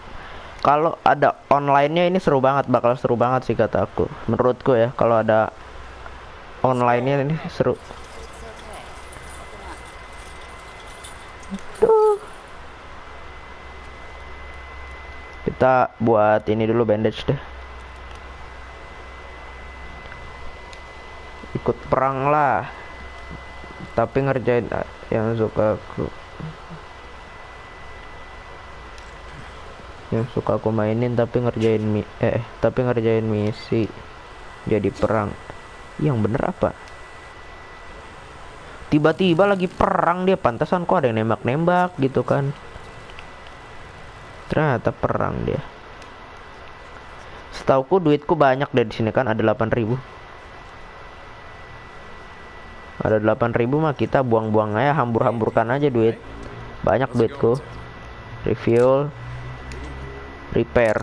Kalau ada online-nya ini seru banget, bakal seru banget sih kata aku. Menurutku ya, kalau ada online-nya ini seru. Kita buat ini dulu, bandage deh. Ikut perang lah, tapi ngerjain yang suka aku mainin, tapi ngerjain misi jadi perang. Yang bener apa? Tiba-tiba lagi perang dia, pantasan kok ada yang nembak-nembak gitu kan. Ternyata perang dia. Setauku duitku banyak deh di sini kan, ada 8.000. Ada 8.000 mah kita buang-buang aja, hambur-hamburkan aja duit. Banyak duitku. Refuel, repair.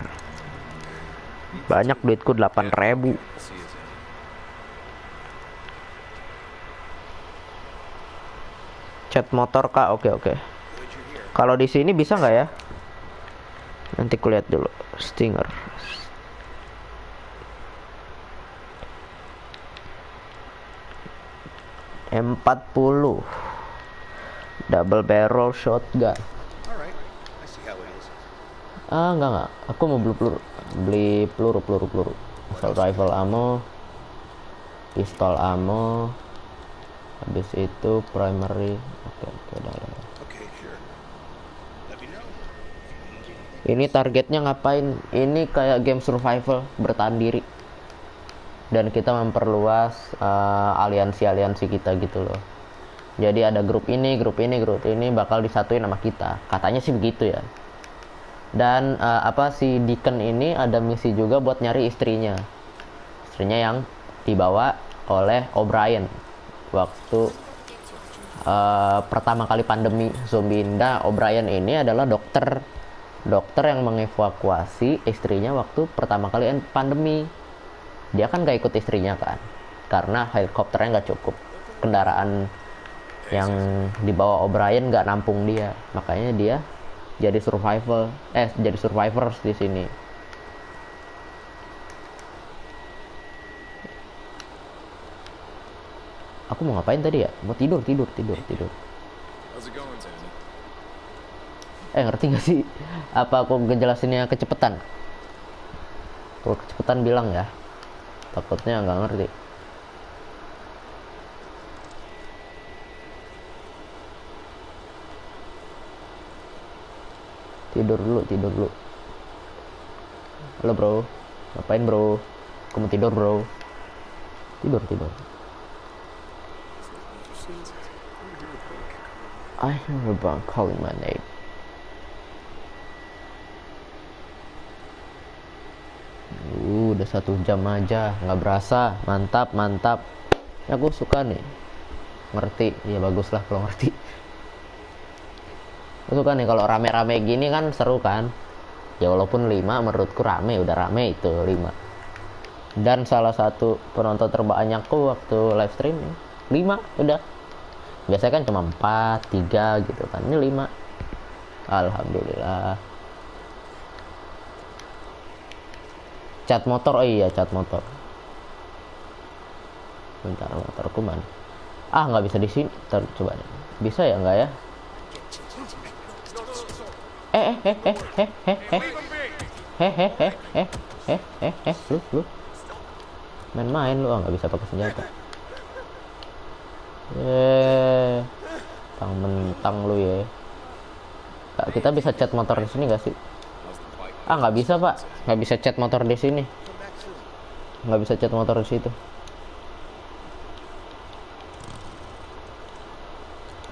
Banyak duitku 8.000. Cat motor kak, oke. Kalau di sini bisa nggak ya? Nanti kulihat dulu. Stinger. M40 double barrel shotgun. Enggak. Aku mau beli peluru. Assault rifle ammo, pistol ammo. Habis itu primary. Oke, udah. Ini targetnya ngapain? Ini kayak game survival, bertahan diri. Dan kita memperluas aliansi kita gitu loh. Jadi ada grup ini bakal disatuin sama kita. Katanya sih begitu ya. Dan apa si Deacon ini ada misi juga buat nyari istrinya yang dibawa oleh O'Brien waktu pertama kali pandemi zombie. Nah, O'Brien ini adalah dokter yang mengevakuasi istrinya waktu pertama kali pandemi. Dia kan gak ikut istrinya kan, karena helikopternya gak cukup, kendaraan yang dibawa O'Brien gak nampung dia, makanya dia jadi survivors di sini. Aku mau ngapain tadi ya? Mau tidur. Ngerti gak sih? Apa aku ngejelasinnya kecepetan? Kalau kecepetan bilang ya. Takutnya nggak ngerti. Tidur dulu. Halo bro, ngapain bro? Aku mau tidur bro. Tidur. I hear about calling my name. Udah 1 jam aja, nggak berasa. Mantap. Ya aku suka nih. Ngerti, ya bagus lah kalau ngerti. Aku suka nih kalau rame-rame gini kan seru kan. Ya walaupun 5 menurutku rame, udah rame itu 5. Dan salah satu penonton terbanyakku waktu live stream 5 udah. Biasanya kan cuma 4, 3 gitu kan. Ini 5. Alhamdulillah. Cat motor, cat motor. Bentar, motorku mana? Nggak bisa di sini. Coba deh. Bisa ya nggak ya? Lu main-main lu, nggak bisa pakai senjata. Mentang lu ya. Kita bisa cat motor di sini nggak sih? Nggak bisa pak, nggak bisa cat motor di sini, nggak bisa cat motor di situ.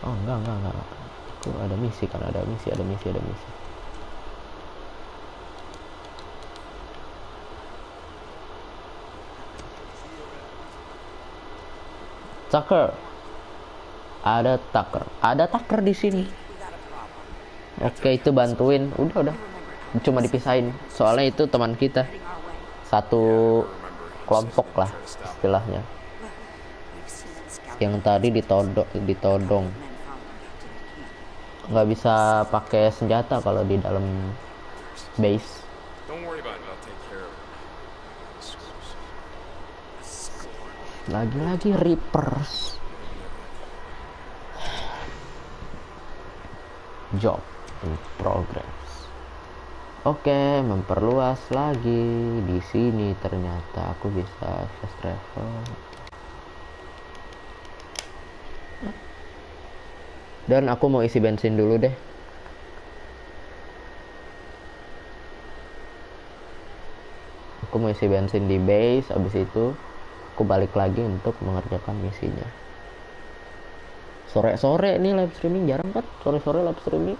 Enggak. Itu ada misi kan, ada misi. Tucker, ada Tucker di sini. Oke, itu bantuin. Udah. Cuma dipisahin, soalnya itu teman kita, satu kelompok lah istilahnya. Yang tadi ditodong. Nggak bisa pakai senjata kalau di dalam base. Lagi-lagi Reapers. Job in progress. Oke, memperluas lagi. Di sini ternyata aku bisa fast travel. Dan aku mau isi bensin dulu deh. Aku mau isi bensin di base, abis itu aku balik lagi untuk mengerjakan misinya. Sore-sore nih live streaming, jarang kan sore-sore live streaming.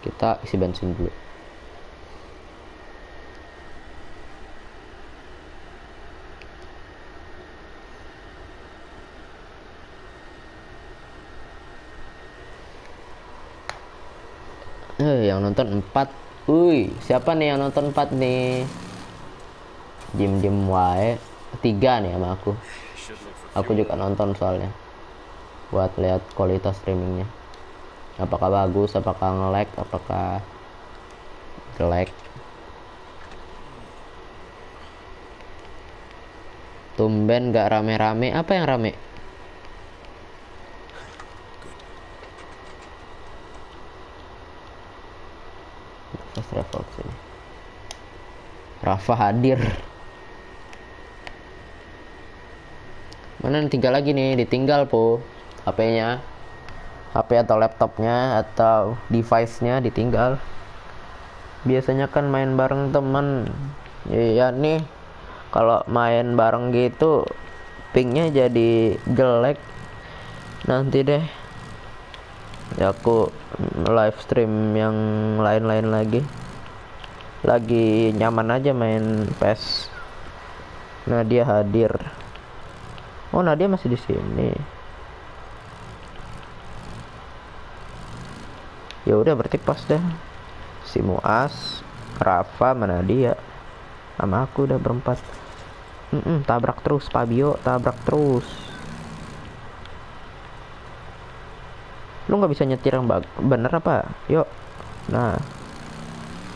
Kita isi bensin dulu. Yang nonton 4. Siapa nih yang nonton 4 nih? Jim wae. 3 nih sama aku. Aku juga nonton soalnya, buat lihat kualitas streamingnya. Apakah bagus, apakah nge-lag, apakah jelek. Tumben gak rame-rame. Apa yang rame? Fast travel sini. Rafa hadir. Mana tinggal lagi nih? Ditinggal po HP-nya. HP atau laptopnya atau device-nya ditinggal. Biasanya kan main bareng temen. Ya nih, kalau main bareng gitu pingnya jadi jelek nanti deh. Ya aku live stream yang lain-lain lagi nyaman aja main PES. Nah dia hadir. Oh nah dia masih di sini. Ya udah berarti pas dah. Si Muas, Rafa, mana dia? Sama aku udah berempat. Tabrak terus Fabio, tabrak terus. Lu nggak bisa nyetir yang bener apa? Yuk. Nah,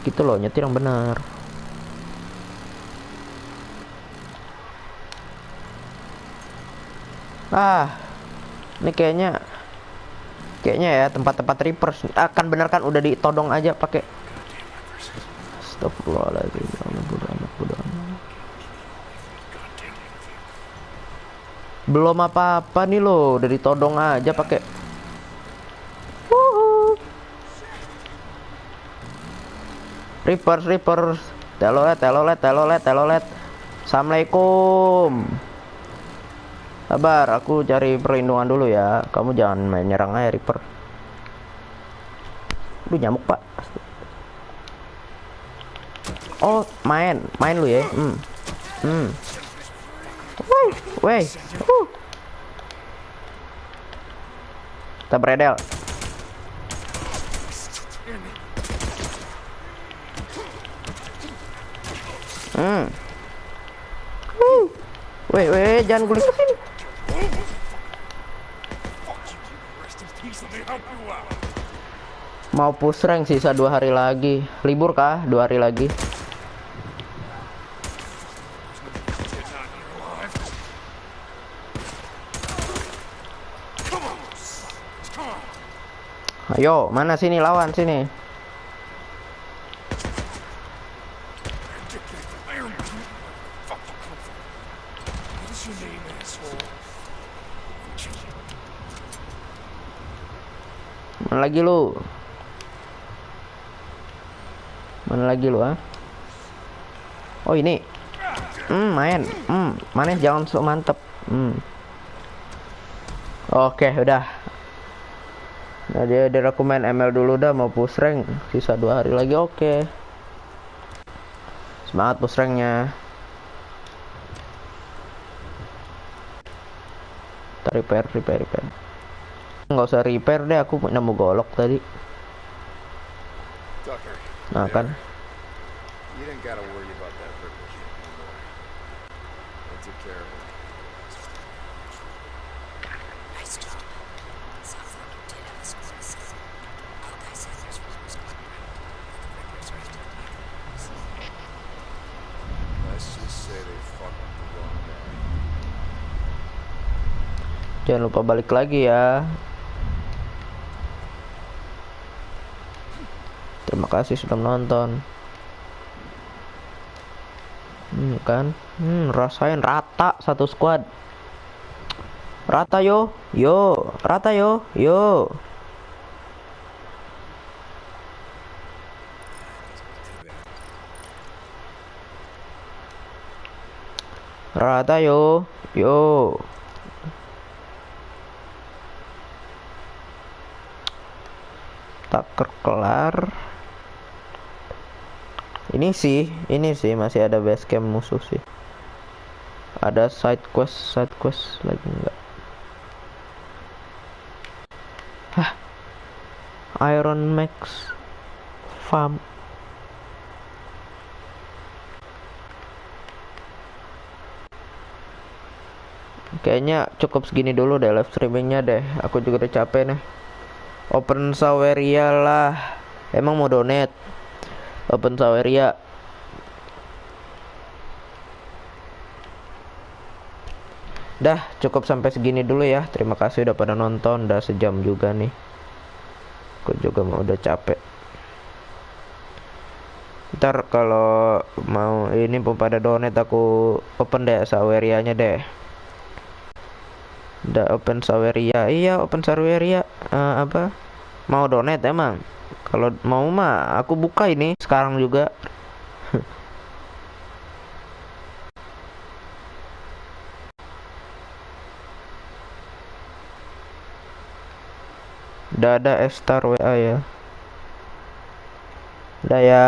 gitu loh, nyetir yang bener. Ini kayaknya ya tempat-tempat reverse akan bener kan, udah ditodong aja pakai. Astagfirullahaladzim. Belum apa-apa nih loh, udah ditodong aja pakai. Reverse. Telolet. Assalamualaikum. Sabar, aku cari perlindungan dulu ya. Kamu jangan main nyerang aja, Reaper. Lu nyamuk, Pak. Oh, main lu ya. Wey. Kita beredel. Weh, jangan guling ke sini. Mau push rank sisa 2 hari lagi. Libur kah? 2 hari lagi. Ayo, mana sini lawan sini. Mana lagi lu ah? Oh ini. Main. Mana jangan sok mantep. Oke, udah. Nah dia aku main ML dulu dah, mau push rank sisa 2 hari lagi. Oke. Semangat push ranknya. Kita repair. Nggak usah repair deh, aku nemu golok tadi. Nah kan. Jangan lupa balik lagi ya. Terima kasih sudah menonton. Kan rasain rata satu squad. Rata yo. Rata yo. Rata yo. Tak kelar. Ini sih masih ada base camp musuh sih. Ada side quest lagi enggak? Iron Max Farm. Kayaknya cukup segini dulu deh live streamingnya deh. Aku juga udah capek nih. Open Saweria lah. Emang mau donate? Open Saweria. Dah cukup sampai segini dulu ya. Terima kasih udah pada nonton. Udah sejam juga nih. Aku juga mau udah capek. Ntar kalau mau ini pada donate aku open deh Sawerianya deh. Udah open Saweria. Iya open Saweria. Apa? Mau donate emang? Kalau mau mah aku buka ini sekarang juga. Udah ada F-star WA ya. Udah ya.